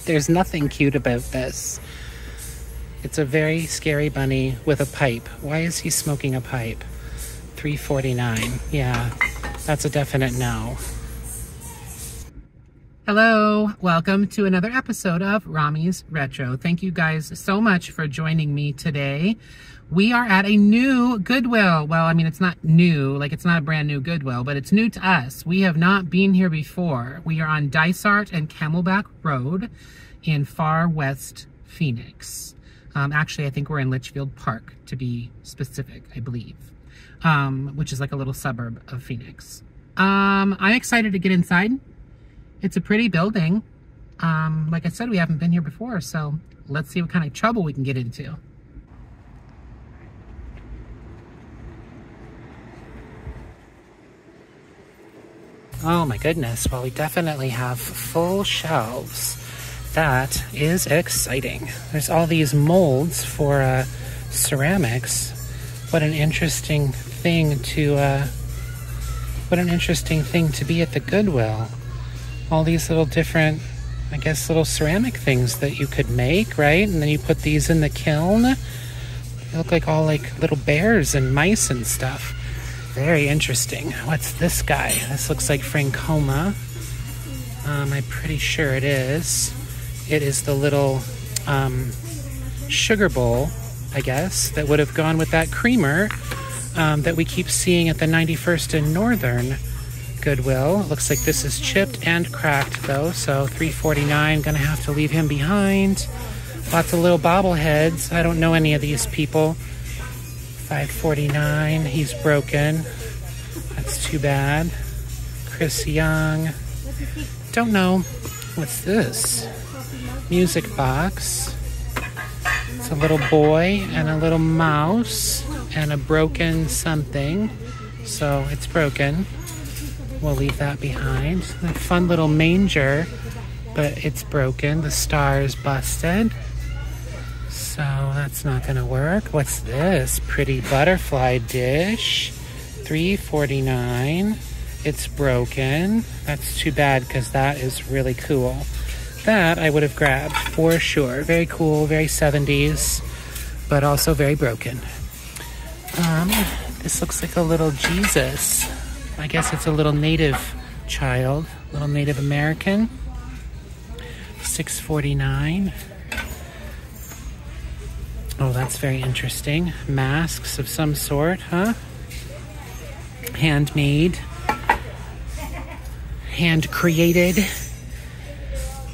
There's nothing cute about this. It's a very scary bunny with a pipe. Why is he smoking a pipe? $3.49. Yeah, that's a definite no. Hello, welcome to another episode of Rami's Retro. Thank you guys so much for joining me today. We are at a new Goodwill. Well, I mean, it's not new, like it's not a brand new Goodwill, but it's new to us. We have not been here before. We are on Dysart and Camelback Road in far west Phoenix. Actually, I think we're in Litchfield Park, to be specific, I believe, which is like a little suburb of Phoenix. I'm excited to get inside. It's a pretty building. Like I said, we haven't been here before, so let's see what kind of trouble we can get into. Oh my goodness, well, we definitely have full shelves. That is exciting. There's all these molds for ceramics. What an interesting thing to be at the Goodwill. All these little different, I guess, little ceramic things that you could make, right? And then you put these in the kiln. They look like all like little bears and mice and stuff. Very interesting. What's this guy? This looks like Francoma. I'm pretty sure it is. It is the little sugar bowl, I guess, that would have gone with that creamer that we keep seeing at the 91st and Northern Goodwill. Looks like this is chipped and cracked though, so $3.49. Gonna have to leave him behind. Lots of little bobbleheads. I don't know any of these people. $5.49. He's broken. That's too bad. Chris Young. Don't know. What's this? Music box. It's a little boy and a little mouse and a broken something. So it's broken. We'll leave that behind. A fun little manger, but it's broken. The star is busted. So that's not gonna work. What's this? Pretty butterfly dish. $3.49. It's broken. That's too bad because that is really cool. That I would have grabbed for sure. Very cool, very 70s, but also very broken. This looks like a little Jesus. I guess it's a little native child, little Native American. $6.49. Oh, that's very interesting. Masks of some sort, huh? Handmade. Hand-created.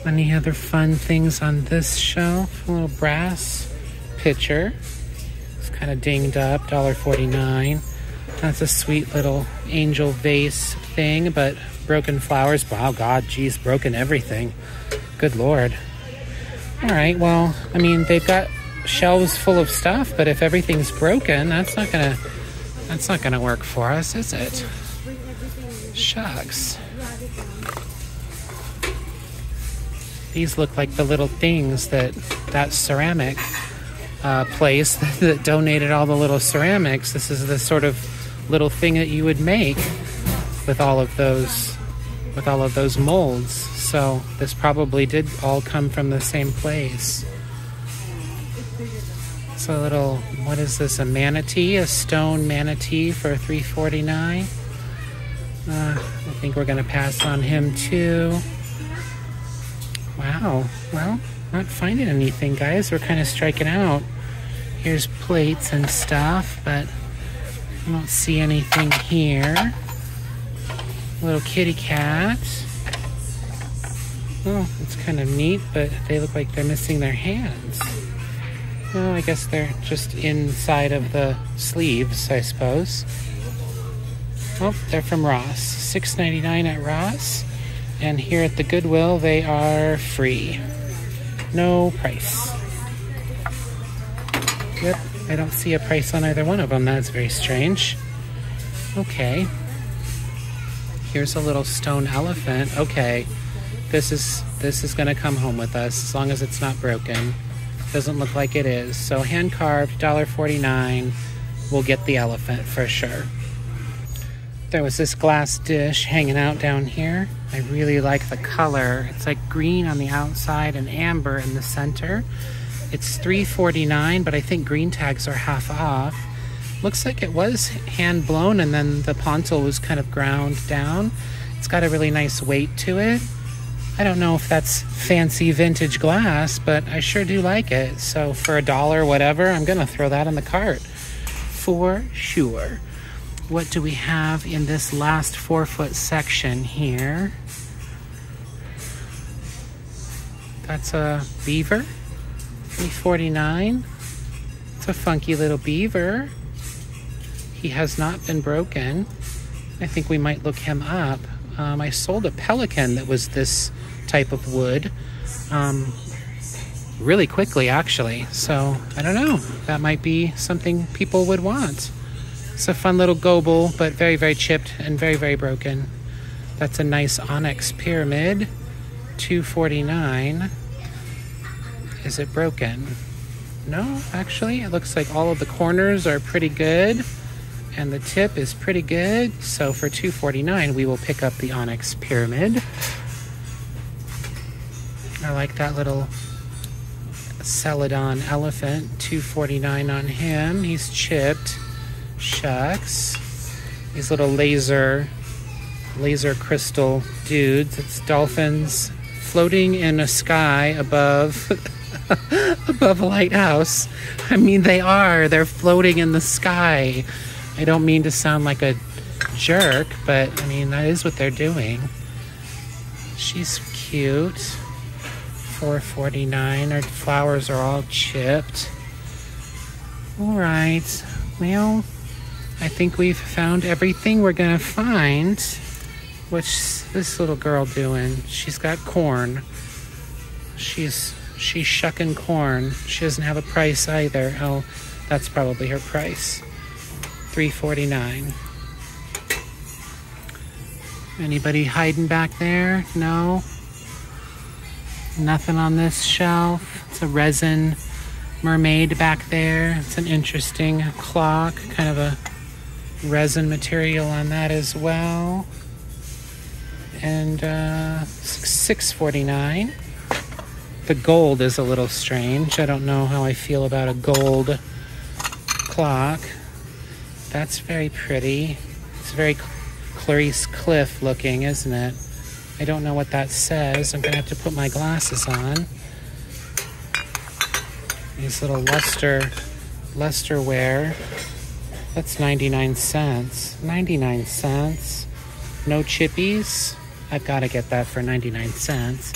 Any other fun things on this shelf? A little brass pitcher. It's kind of dinged up, $1.49. That's a sweet little angel vase thing, but broken flowers. Wow, God, geez, broken everything. Good Lord. All right, well, I mean, they've got shelves full of stuff, but if everything's broken, that's not gonna work for us, is it? Shucks. These look like the little things that ceramic place that donated all the little ceramics. This is the sort of little thing that you would make with all of those molds. So this probably did all come from the same place. It's a little, what is this, a manatee? A stone manatee for $3.49. I think we're gonna pass on him too. Wow, well, not finding anything, guys. We're kind of striking out. Here's plates and stuff, but I don't see anything here. Little kitty cat. Oh, it's kind of neat, but they look like they're missing their hands. Oh, I guess they're just inside of the sleeves, I suppose. Oh, they're from Ross. $6.99 at Ross. And here at the Goodwill, they are free. No price. Yep, I don't see a price on either one of them. That's very strange. Okay. Here's a little stone elephant. Okay, this is gonna come home with us as long as it's not broken. Doesn't look like it is. So hand carved, $1.49. We'll get the elephant for sure. There was this glass dish hanging out down here. I really like the color. It's like green on the outside and amber in the center. It's $3.49, but I think green tags are half off. Looks like it was hand blown and then the pontil was kind of ground down. It's got a really nice weight to it. I don't know if that's fancy vintage glass, but I sure do like it. So for $1, whatever, I'm gonna throw that in the cart for sure. What do we have in this last 4-foot section here? That's a beaver, $3.49. It's a funky little beaver. He has not been broken. I think we might look him up. I sold a pelican that was this type of wood really quickly, actually. So I don't know. That might be something people would want. It's a fun little goble, but very, very chipped and very, very broken. That's a nice onyx pyramid, $2.49. Is it broken? No, actually, it looks like all of the corners are pretty good. And the tip is pretty good. So for $2.49, we will pick up the onyx pyramid. I like that little Celadon elephant, $2.49 on him. He's chipped. Shucks. These little laser crystal dudes. It's dolphins floating in a sky above above a lighthouse. I mean, they are. They're floating in the sky. I don't mean to sound like a jerk, but I mean, that is what they're doing. She's cute. $4.49. Her flowers are all chipped. All right. Well, I think we've found everything we're gonna find. What's this little girl doing? She's got corn. She's shucking corn. She doesn't have a price either. Oh, that's probably her price. $3.49. Anybody hiding back there? No? Nothing on this shelf. It's a resin mermaid back there. It's an interesting clock. Kind of a resin material on that as well. And $6.49. The gold is a little strange. I don't know how I feel about a gold clock. That's very pretty. It's very Clarice Cliff looking, isn't it? I don't know what that says. I'm gonna have to put my glasses on. These little lusterware. That's 99 cents. 99 cents. No chippies. I've got to get that for 99 cents.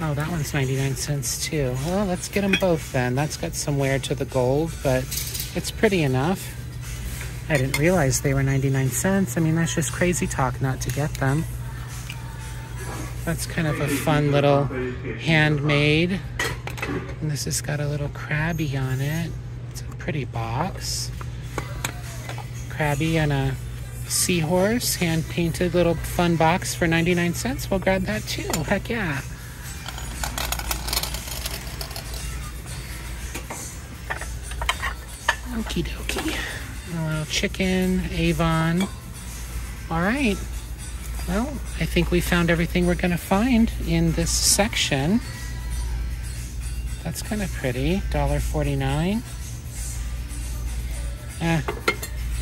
Oh, that one's 99 cents too. Well, let's get them both then. That's got some wear to the gold, but it's pretty enough. I didn't realize they were 99 cents. I mean, that's just crazy talk not to get them. That's kind of a fun little handmade. And this has got a little crabby on it. It's a pretty box. Crabby and a seahorse, hand-painted little fun box for 99 cents. We'll grab that too. Heck yeah. Okie dokie. A little chicken, Avon. All right. Well, I think we found everything we're going to find in this section. That's kind of pretty. $1.49. I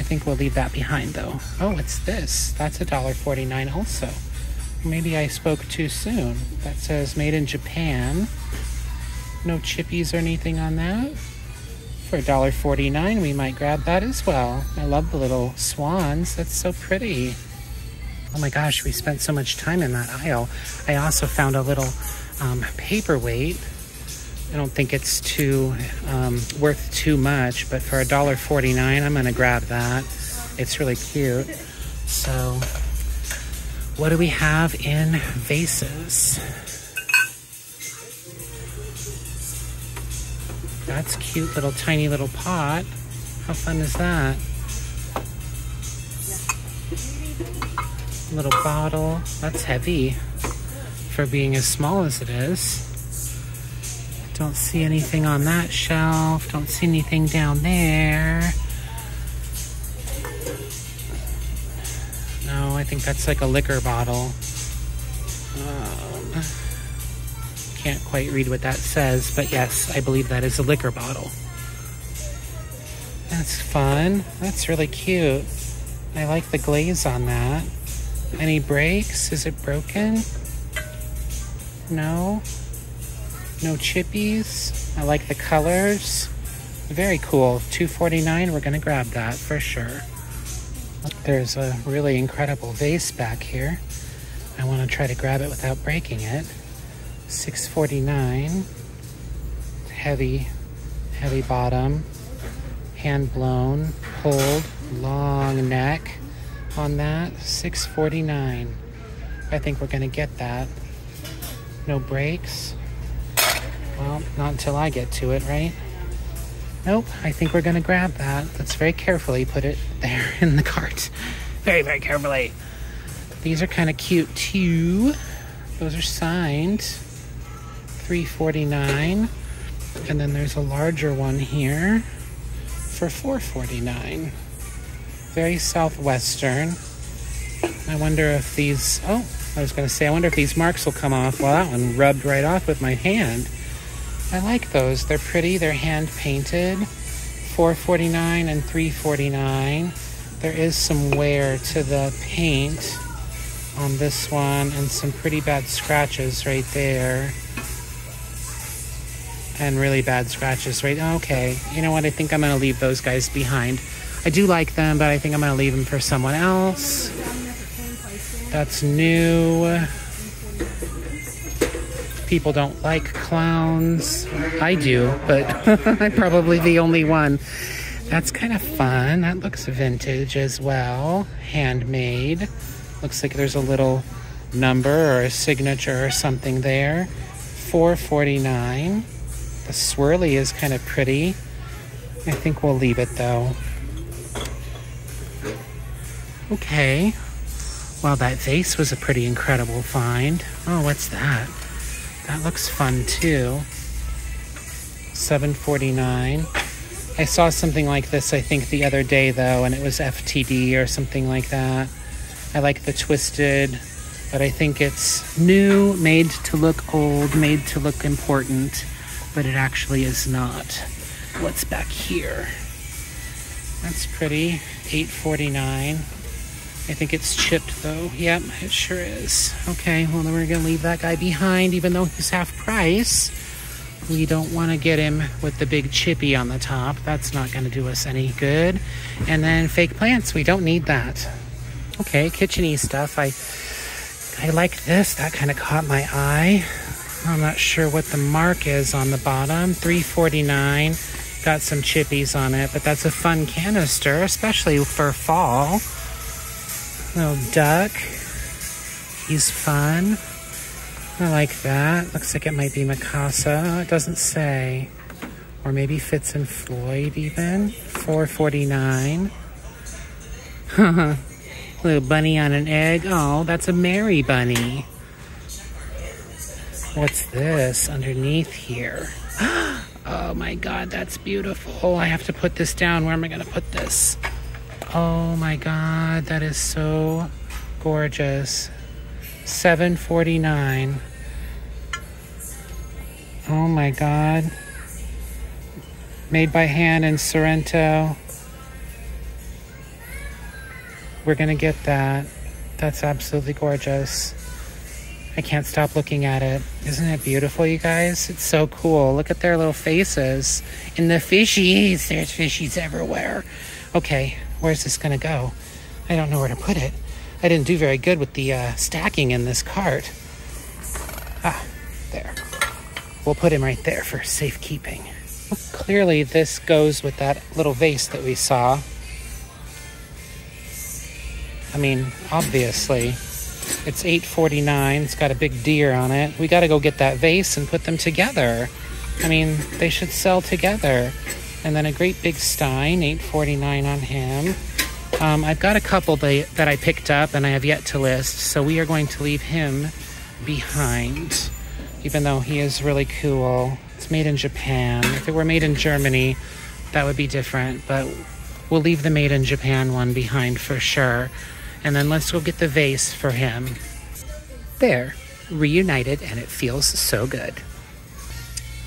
think we'll leave that behind, though. Oh, what's this? That's $1.49 also. Maybe I spoke too soon. That says made in Japan. No chippies or anything on that. For $1.49, we might grab that as well. I love the little swans. That's so pretty. Oh my gosh, we spent so much time in that aisle. I also found a little paperweight. I don't think it's too worth too much, but for $1.49, I'm gonna grab that. It's really cute. So, what do we have in vases? That's cute, little tiny little pot. How fun is that? Little bottle. That's heavy for being as small as it is. Don't see anything on that shelf. Don't see anything down there. I think that's like a liquor bottle. Can't quite read what that says, but yes, I believe that is a liquor bottle. That's fun. That's really cute. I like the glaze on that. Any breaks? Is it broken? No? No chippies? I like the colors. Very cool. $2.49. We're gonna grab that for sure. There's a really incredible vase back here. I want to try to grab it without breaking it. $6.49. Heavy bottom. Hand blown, pulled, long neck on that. $6.49. I think we're gonna get that. No breaks. Well, not until I get to it, right? Nope, I think we're gonna grab that. Let's very carefully put it there in the cart. Very, very carefully. These are kind of cute too. Those are signed. $3.49. And then there's a larger one here for $4.49. Very Southwestern. I wonder if these, oh, I was gonna say, I wonder if these marks will come off. Well, that one rubbed right off with my hand. I like those. They're pretty. They're hand painted. $4.49 and $3.49. There is some wear to the paint on this one and some pretty bad scratches right there. And really bad scratches right. Okay, you know what? I think I'm going to leave those guys behind. I do like them, but I think I'm going to leave them for someone else. That's new. People don't like clowns. I do, but I'm probably the only one. That's kind of fun. That looks vintage as well. Handmade. Looks like there's a little number or a signature or something there. $4.49. The swirly is kind of pretty. I think we'll leave it though. Okay. Well, that vase was a pretty incredible find. Oh, what's that? That looks fun too. $7.49. I saw something like this, I think, the other day though, and it was FTD or something like that. I like the twisted, but I think it's new, made to look old, made to look important, but it actually is not. What's back here? That's pretty. $8.49. I think it's chipped though. Yep, it sure is. Okay, well then we're gonna leave that guy behind even though he's half price. We don't want to get him with the big chippy on the top. That's not gonna do us any good. And then fake plants, we don't need that. Okay, kitchen-y stuff. I like this. That kind of caught my eye. I'm not sure what the mark is on the bottom. $3.49. Got some chippies on it, but that's a fun canister, especially for fall. Little duck. He's fun. I like that. Looks like it might be Mikasa. It doesn't say. Or maybe Fitz and Floyd even. $4.49. Little bunny on an egg. Oh, that's a Mary bunny. What's this underneath here? Oh my God, that's beautiful. I have to put this down. Where am I gonna put this? Oh my God, that is so gorgeous. $7.49. Oh my God. Made by hand in Sorrento. We're gonna get that. That's absolutely gorgeous. I can't stop looking at it. Isn't it beautiful, you guys? It's so cool. Look at their little faces. And the fishies. There's fishies everywhere. Okay, where's this gonna go? I don't know where to put it. I didn't do very good with the stacking in this cart. Ah, there. We'll put him right there for safekeeping. Well, clearly this goes with that little vase that we saw. I mean, obviously. It's $8.49. It's got a big deer on it. We got to go get that vase and put them together. I mean, they should sell together. And then a great big stein, $8.49 on him. I've got a couple that I picked up and I have yet to list, so we are going to leave him behind, even though he is really cool. It's made in Japan. If it were made in Germany, that would be different, but we'll leave the made in Japan one behind for sure. And then let's go get the vase for him. There, reunited, and it feels so good.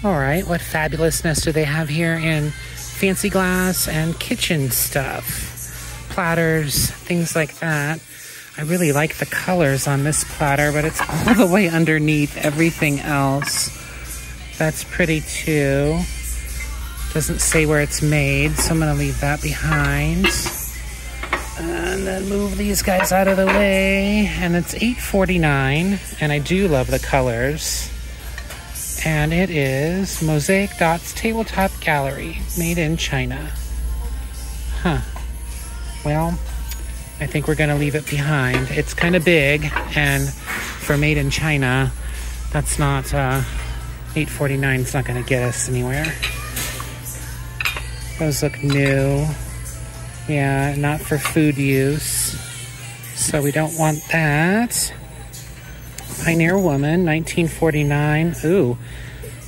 All right, what fabulousness do they have here in fancy glass and kitchen stuff? Platters, things like that. I really like the colors on this platter, but it's all the way underneath everything else. That's pretty too. Doesn't say where it's made, so I'm gonna leave that behind. And then move these guys out of the way. And it's $8.49, and I do love the colors. And it is Mosaic Dots Tabletop Gallery, made in China. Huh. Well, I think we're gonna leave it behind. It's kind of big, and for made in China, that's not, $8.49 is not gonna get us anywhere. Those look new. Yeah, not for food use. So we don't want that. Pioneer Woman, 1949. Ooh,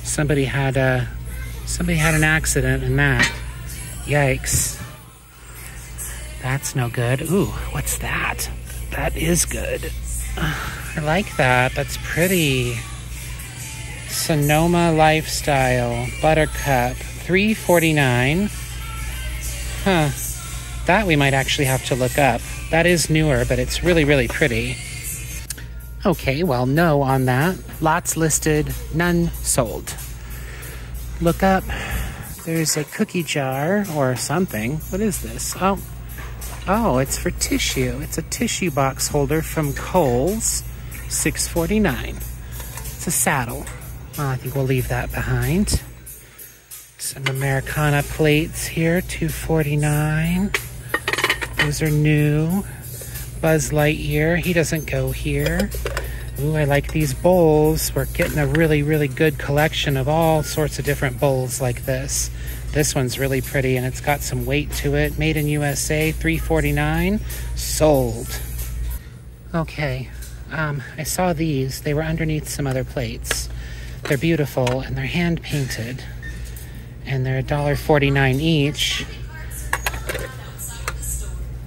somebody had an accident in that. Yikes. That's no good. Ooh, what's that? That is good. I like that. That's pretty. Sonoma Lifestyle Buttercup, $3.49. Huh. That we might actually have to look up. That is newer, but it's really, really pretty. Okay, well, no on that. Lots listed, none sold. Look up. There's a cookie jar or something. What is this? Oh, it's for tissue. It's a tissue box holder from Kohl's, $6.49. It's a saddle. Well, I think we'll leave that behind. Some Americana plates here, $2.49. Those are new. Buzz Lightyear, he doesn't go here. Ooh, I like these bowls. We're getting a really, really good collection of all sorts of different bowls like this. This one's really pretty, and it's got some weight to it. Made in USA, $3.49. Sold. Okay, I saw these. They were underneath some other plates. They're beautiful, and they're hand-painted. And they're $1.49 each.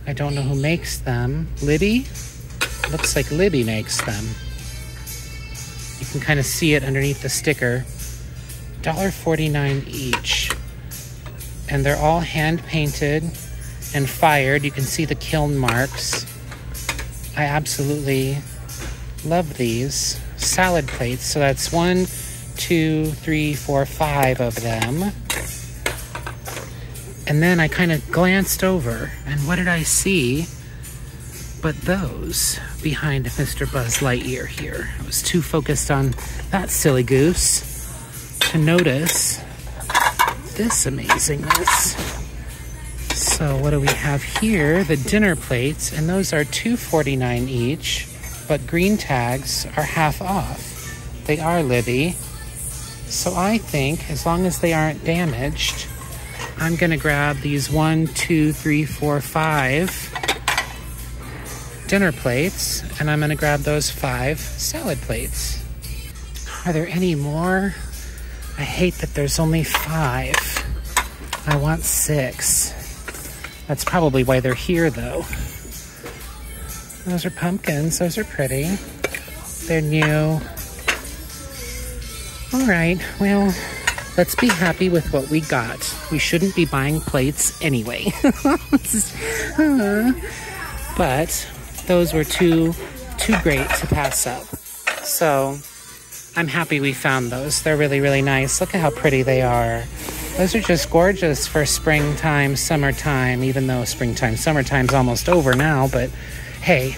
I don't know who makes them. Libby? Looks like Libby makes them. You can kind of see it underneath the sticker. $1.49 each. And they're all hand-painted and fired. You can see the kiln marks. I absolutely love these. Salad plates. So that's 1, 2, 3, 4, 5 of them. And then I kind of glanced over, and what did I see but those behind Mr. Buzz Lightyear here? I was too focused on that silly goose to notice this amazingness. So what do we have here? The dinner plates, and those are $2.49 each, but green tags are half off. They are Libby. So I think, as long as they aren't damaged, I'm gonna grab these 1, 2, 3, 4, 5 dinner plates, and I'm gonna grab those 5 salad plates. Are there any more? I hate that there's only 5. I want 6. That's probably why they're here, though. Those are pumpkins. Those are pretty. They're new. All right, well, let's be happy with what we got. We shouldn't be buying plates anyway. But those were too great to pass up. So I'm happy we found those. They're really, really nice. Look at how pretty they are. Those are just gorgeous for springtime, summertime, even though springtime, summertime's almost over now, but hey,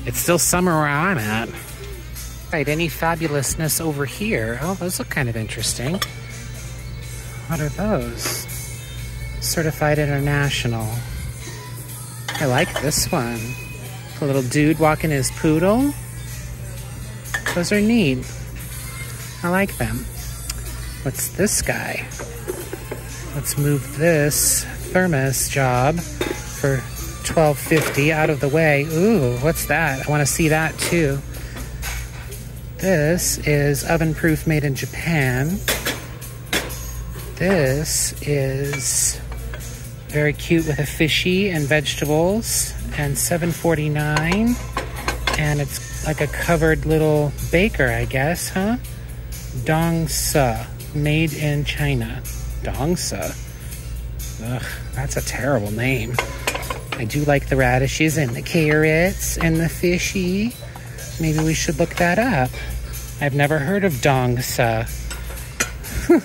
it's still summer where I'm at. Right, any fabulousness over here? Oh, those look kind of interesting. What are those? Certified International. I like this one. A little dude walking his poodle. Those are neat. I like them. What's this guy? Let's move this thermos job for $12.50 out of the way. Ooh, what's that? I want to see that too. This is oven-proof, made in Japan. This is Very cute with a fishy and vegetables, and $7.49. And it's like a covered little baker, I guess, huh? Dongsa, made in China. Dongsa. Ugh, that's a terrible name. I do like the radishes and the carrots and the fishy. Maybe we should look that up. I've never heard of Dongsa.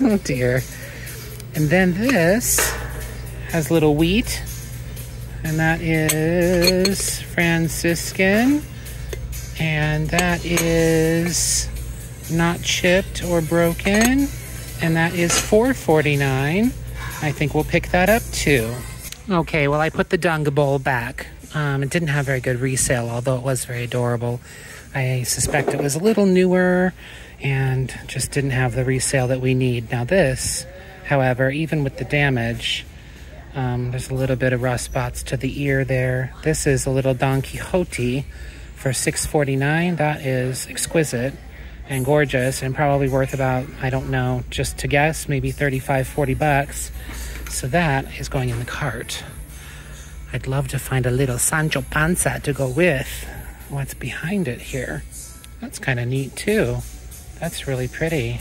Oh dear. And then this has little wheat, and that is Franciscan, and that is not chipped or broken, and that is $4.49. I think we'll pick that up too. Okay, well, I put the dung bowl back. It didn't have very good resale, although it was very adorable. I suspect it was a little newer and just didn't have the resale that we need. Now this, however, even with the damage, there's a little bit of rust spots to the ear there. This is a little Don Quixote for $6.49. That is exquisite and gorgeous and probably worth about, I don't know, just to guess, maybe 35, 40 bucks. So that is going in the cart. I'd love to find a little Sancho Panza to go with what's behind it here. That's kind of neat too. That's really pretty.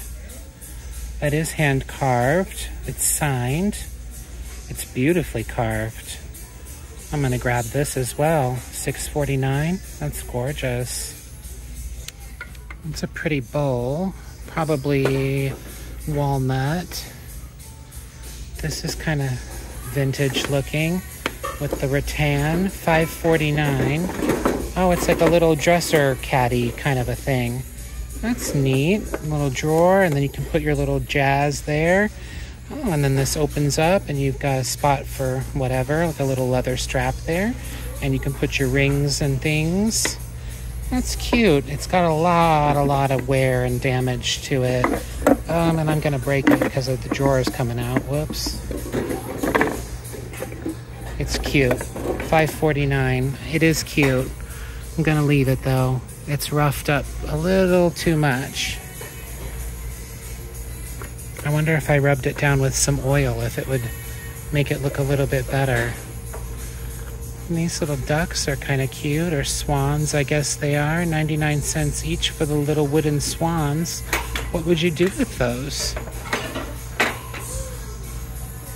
That is hand carved. It's signed. It's beautifully carved. I'm gonna grab this as well. $6.49. That's gorgeous. It's a pretty bowl. Probably walnut. This is kind of vintage looking with the rattan. $5.49. Oh, it's like a little dresser caddy kind of a thing. That's neat. A little drawer, and then you can put your little jazz there. Oh, and then this opens up and you've got a spot for whatever, like a little leather strap there. And you can put your rings and things. That's cute. It's got a lot of wear and damage to it. And I'm gonna break it because of the drawers coming out. Whoops. It's cute. $5.49. It is cute. I'm gonna leave it though. It's roughed up a little too much. I wonder if I rubbed it down with some oil, if it would make it look a little bit better. And these little ducks are kind of cute, or swans, I guess they are. 99 cents each for the little wooden swans. What would you do with those?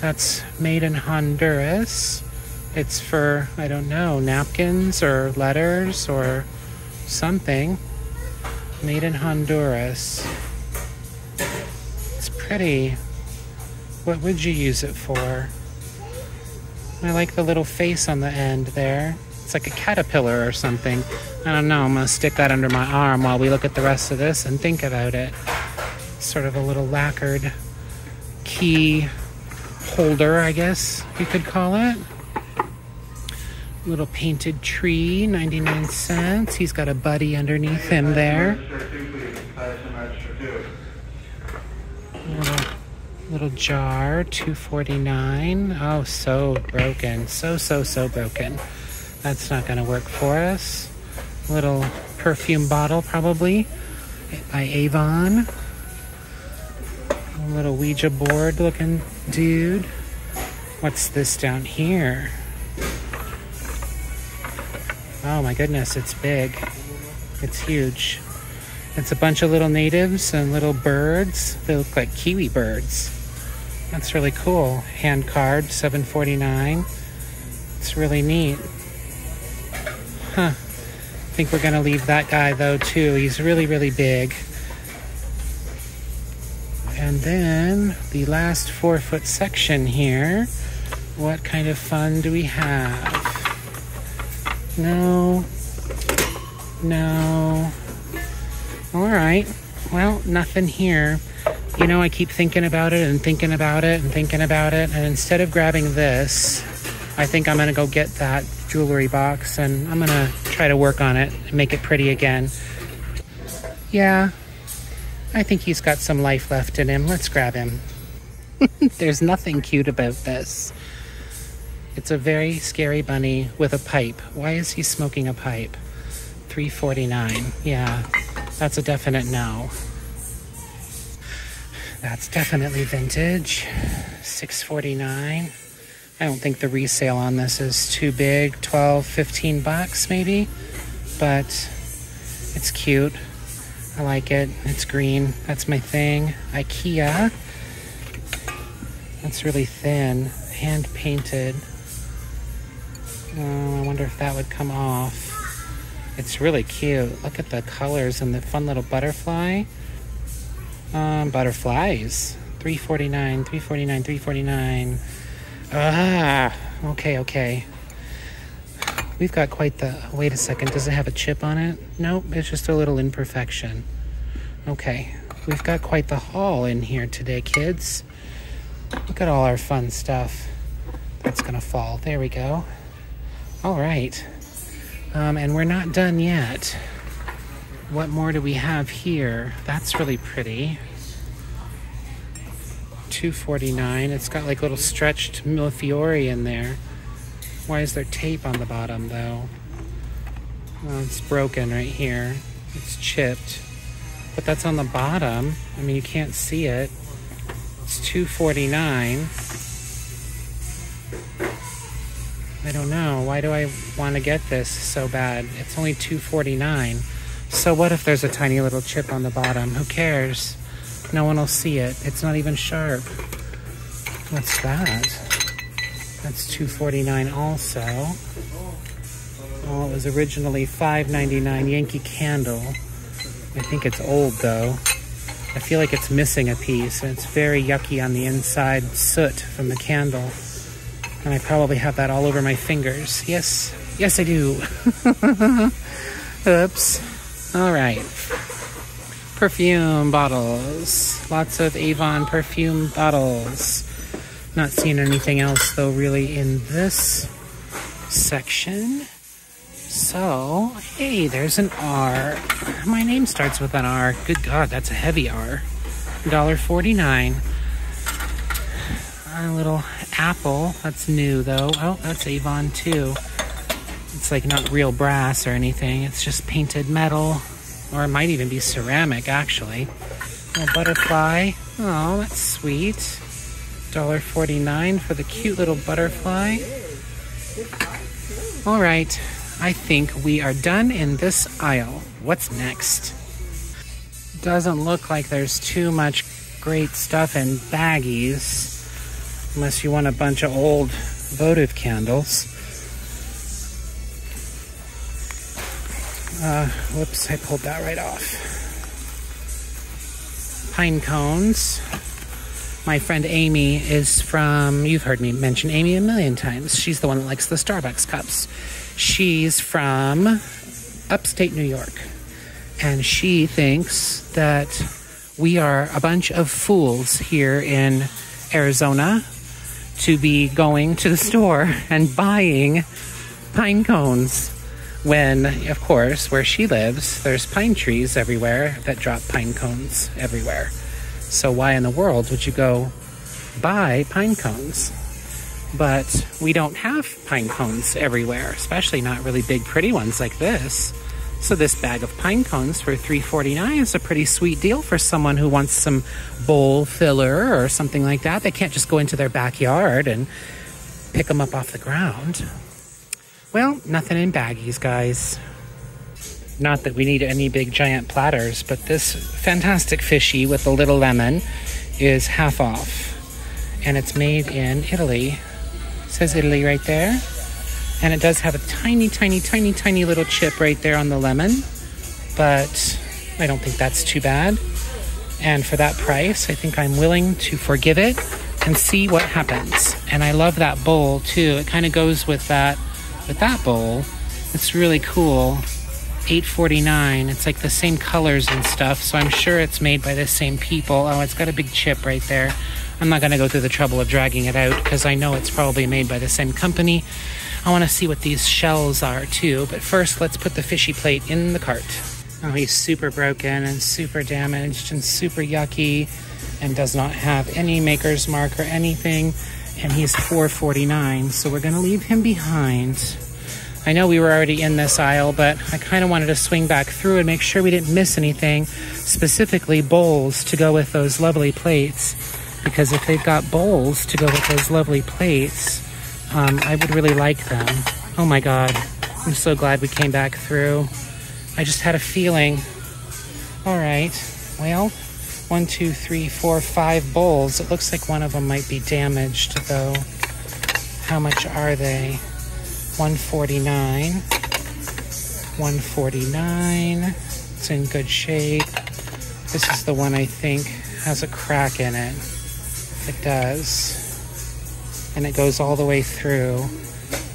That's made in Honduras. It's for, I don't know, napkins or letters or something. Made in Honduras. It's pretty. What would you use it for? I like the little face on the end there. It's like a caterpillar or something. I don't know. I'm going to stick that under my arm while we look at the rest of this and think about it. Sort of a little lacquered key holder, I guess you could call it. Little painted tree, 99 cents. He's got a buddy underneath him there. Little jar, $2.49. Oh, so broken. So broken. That's not going to work for us. Little perfume bottle, probably, by Avon. A little Ouija board looking dude. What's this down here? Oh my goodness, it's big. It's huge. It's a bunch of little natives and little birds. They look like kiwi birds. That's really cool. Hand carved, $7.49. It's really neat. Huh. I think we're gonna leave that guy though too. He's really big. And then the last 4-foot section here. What kind of fun do we have? No. All right. Well, nothing here. You know, I keep thinking about it and thinking about it and thinking about it. And instead of grabbing this, I think I'm going to go get that jewelry box and I'm going to try to work on it and make it pretty again. Yeah, I think he's got some life left in him. Let's grab him. There's nothing cute about this. It's a very scary bunny with a pipe. Why is he smoking a pipe? $3.49. Yeah, that's a definite no. That's definitely vintage. $6.49. I don't think the resale on this is too big. 12, 15 bucks maybe. But it's cute. I like it. It's green. That's my thing. IKEA. That's really thin. Hand painted. Oh, I wonder if that would come off. It's really cute. Look at the colors and the fun little butterfly. Butterflies. $3.49, $3.49, $3.49. Ah, okay. We've got quite the... Wait a second, does it have a chip on it? Nope, it's just a little imperfection. Okay, we've got quite the haul in here today, kids. Look at all our fun stuff. That's gonna fall. There we go. All right. And we're not done yet. What more do we have here? That's really pretty. $2.49. It's got like little stretched millefiori in there. Why is there tape on the bottom though? Well, it's broken right here. It's chipped. But that's on the bottom. I mean, you can't see it. It's $2.49. I don't know. Why do I want to get this so bad? It's only $2.49. So what if there's a tiny little chip on the bottom? Who cares? No one will see it. It's not even sharp. What's that? That's $2.49 also. Oh, it was originally $5.99 Yankee Candle. I think it's old though. I feel like it's missing a piece, and it's very yucky on the inside, soot from the candle. And I probably have that all over my fingers. Yes, I do. Oops. All right. Perfume bottles. Lots of Avon perfume bottles. Not seeing anything else though really in this section. So, hey, there's an R. My name starts with an R. Good God, that's a heavy R. $1.49. A little apple. That's new though. Oh, that's Avon too. It's like not real brass or anything. It's just painted metal. Or it might even be ceramic actually. A little butterfly. Oh, that's sweet. $1.49 for the cute little butterfly. All right. I think we are done in this aisle. What's next? Doesn't look like there's too much great stuff in baggies. Unless you want a bunch of old votive candles. Whoops, I pulled that right off. Pine cones. My friend Amy is from, you've heard me mention Amy a million times. She's the one that likes the Starbucks cups. She's from upstate New York. And she thinks that we are a bunch of fools here in Arizona to be going to the store and buying pine cones when, of course, where she lives, there's pine trees everywhere that drop pine cones everywhere. So why in the world would you go buy pine cones? But we don't have pine cones everywhere, especially not really big, pretty ones like this. So this bag of pine cones for $3.49 is a pretty sweet deal for someone who wants some bowl filler or something like that. They can't just go into their backyard and pick them up off the ground. Well, nothing in baggies, guys. Not that we need any big giant platters, but this fantastic fishy with the little lemon is half off. And it's made in Italy. It says Italy right there. And it does have a tiny, tiny, tiny, tiny little chip right there on the lemon. But I don't think that's too bad. And for that price, I think I'm willing to forgive it and see what happens. And I love that bowl too. It kind of goes with that bowl. It's really cool. $8.49. It's like the same colors and stuff, so I'm sure it's made by the same people. Oh, it's got a big chip right there. I'm not going to go through the trouble of dragging it out because I know it's probably made by the same company. I want to see what these shells are too, but first let's put the fishy plate in the cart. Oh, he's super broken and super damaged and super yucky and does not have any maker's mark or anything, and he's $4.49, so we're going to leave him behind. I know we were already in this aisle, but I kind of wanted to swing back through and make sure we didn't miss anything, specifically bowls to go with those lovely plates. Because if they've got bowls to go with those lovely plates, I would really like them. Oh my God, I'm so glad we came back through. I just had a feeling. All right, well, 1, 2, 3, 4, 5 bowls. It looks like one of them might be damaged though. How much are they? $149. $149. It's in good shape. This is the one I think has a crack in it. It does. And it goes all the way through.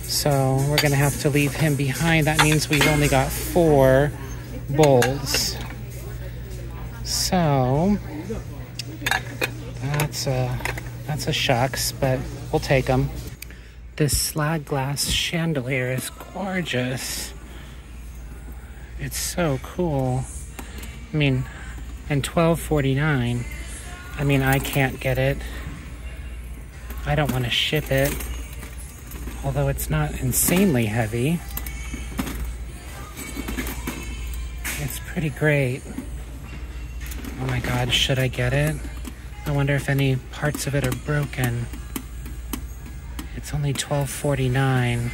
So we're gonna have to leave him behind. That means we've only got 4 bowls. So that's a shucks, but we'll take them. This slag glass chandelier is gorgeous. It's so cool. I mean, and $12.49. I mean, I can't get it. I don't want to ship it, although it's not insanely heavy. It's pretty great. Oh my God, should I get it? I wonder if any parts of it are broken. It's only $12.49.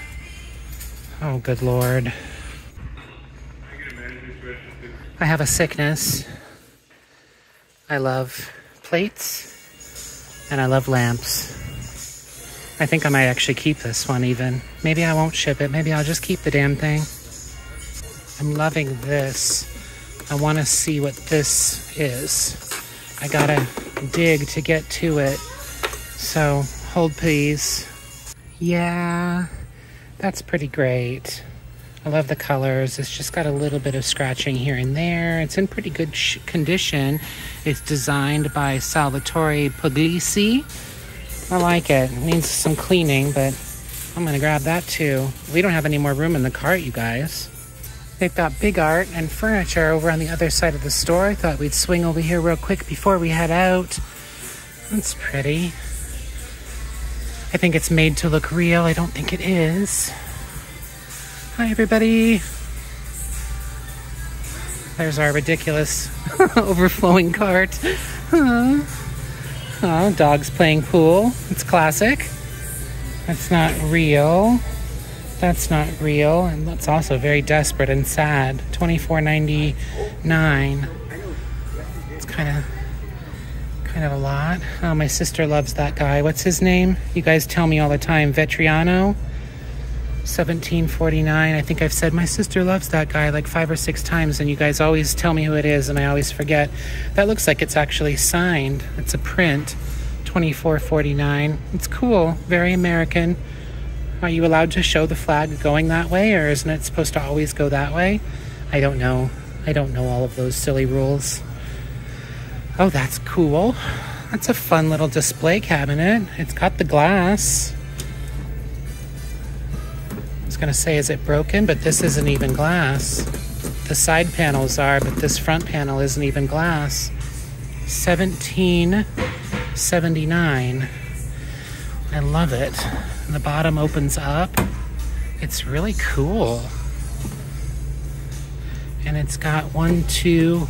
Oh, good Lord. I have a sickness. I love plates and I love lamps. I think I might actually keep this one even. Maybe I won't ship it. Maybe I'll just keep the damn thing. I'm loving this. I want to see what this is. I gotta dig to get to it. So, hold please. Yeah, that's pretty great. I love the colors. It's just got a little bit of scratching here and there. It's in pretty good condition. It's designed by Salvatore Puglisi. I like it. It needs some cleaning, but I'm gonna grab that too. We don't have any more room in the cart, you guys. They've got big art and furniture over on the other side of the store. I thought we'd swing over here real quick before we head out. That's pretty. I think it's made to look real. I don't think it is. Hi, everybody. There's our ridiculous overflowing cart. Oh, dog's playing pool. It's classic. That's not real. That's not real. And that's also very desperate and sad. $24.99. It's kind of a lot. Oh, my sister loves that guy. What's his name? You guys tell me all the time. Vetriano. $17.49. I think I've said my sister loves that guy like 5 or 6 times, and you guys always tell me who it is, and I always forget. That looks like it's actually signed. It's a print. $24.49. It's cool. Very American. Are you allowed to show the flag going that way, or isn't it supposed to always go that way? I don't know. I don't know all of those silly rules. Oh, that's cool. That's a fun little display cabinet. It's got the glass. I was gonna say, is it broken? But this isn't even glass. The side panels are, but this front panel isn't even glass. $17.79. I love it. The bottom opens up. It's really cool. And it's got 1, 2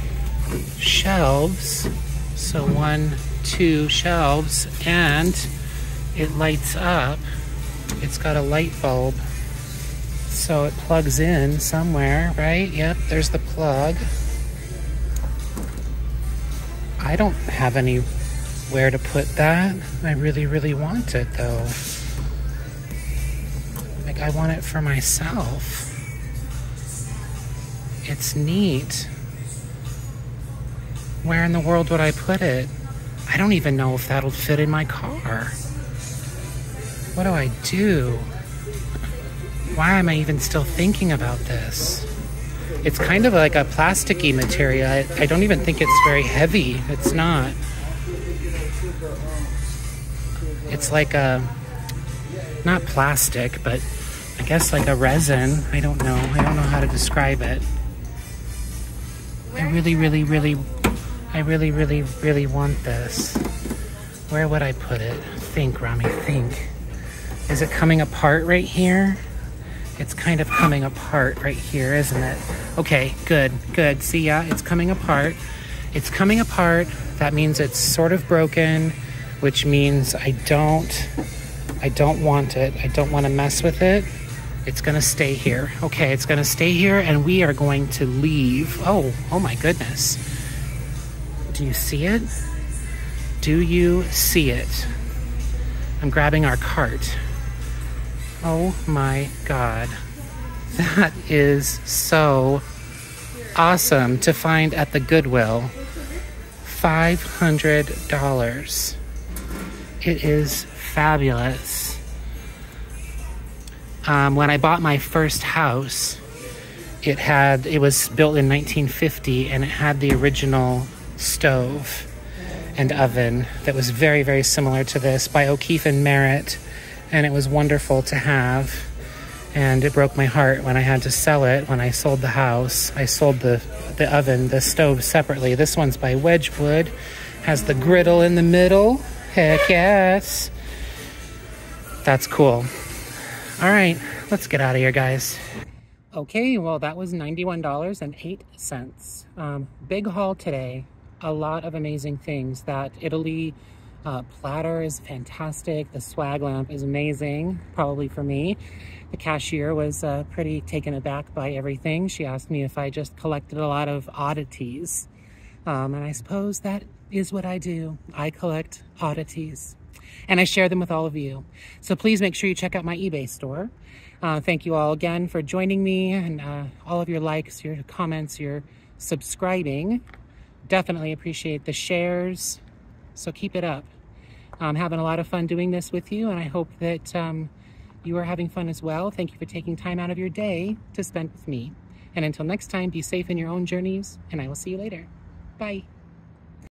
shelves. So 1, 2 shelves, and it lights up. It's got a light bulb. So it plugs in somewhere, right? Yep, there's the plug. I don't have anywhere to put that. I really, really want it though. Like, I want it for myself. It's neat. Where in the world would I put it? I don't even know if that'll fit in my car. What do I do? Why am I even still thinking about this? It's kind of like a plasticky material. I don't even think it's very heavy. It's not. It's like a, not plastic, but I guess like a resin. I don't know. I don't know how to describe it. I really, really, really want this. Where would I put it? Think, Rami, think. Is it coming apart right here? It's kind of coming apart right here, isn't it? Okay, good, good. See, yeah, it's coming apart. It's coming apart. That means it's sort of broken, which means I don't I don't want it. I don't want to mess with it. It's gonna stay here. Okay, it's gonna stay here and we are going to leave. Oh my goodness. Do you see it? Do you see it? I'm grabbing our cart. Oh my God. That is so awesome to find at the Goodwill. $500. It is fabulous. When I bought my first house, it was built in 1950 and it had the original stove and oven that was very, very similar to this by O'Keefe and Merritt, and it was wonderful to have. And it broke my heart when I had to sell it. When I sold the house, I sold the oven, the stove separately. This one's by Wedgwood, has the griddle in the middle. Heck yes. That's cool. All right, let's get out of here, guys. Okay, well, that was $91.08. Big haul today. A lot of amazing things. That Italy platter is fantastic. The swag lamp is amazing, probably for me. The cashier was pretty taken aback by everything. She asked me if I just collected a lot of oddities. And I suppose that is what I do. I collect oddities. And I share them with all of you. So please make sure you check out my eBay store. Thank you all again for joining me, and all of your likes, your comments, your subscribing. Definitely appreciate the shares. So keep it up. I'm having a lot of fun doing this with you, and I hope that you are having fun as well. Thank you for taking time out of your day to spend with me. And until next time, be safe in your own journeys, and I will see you later. Bye.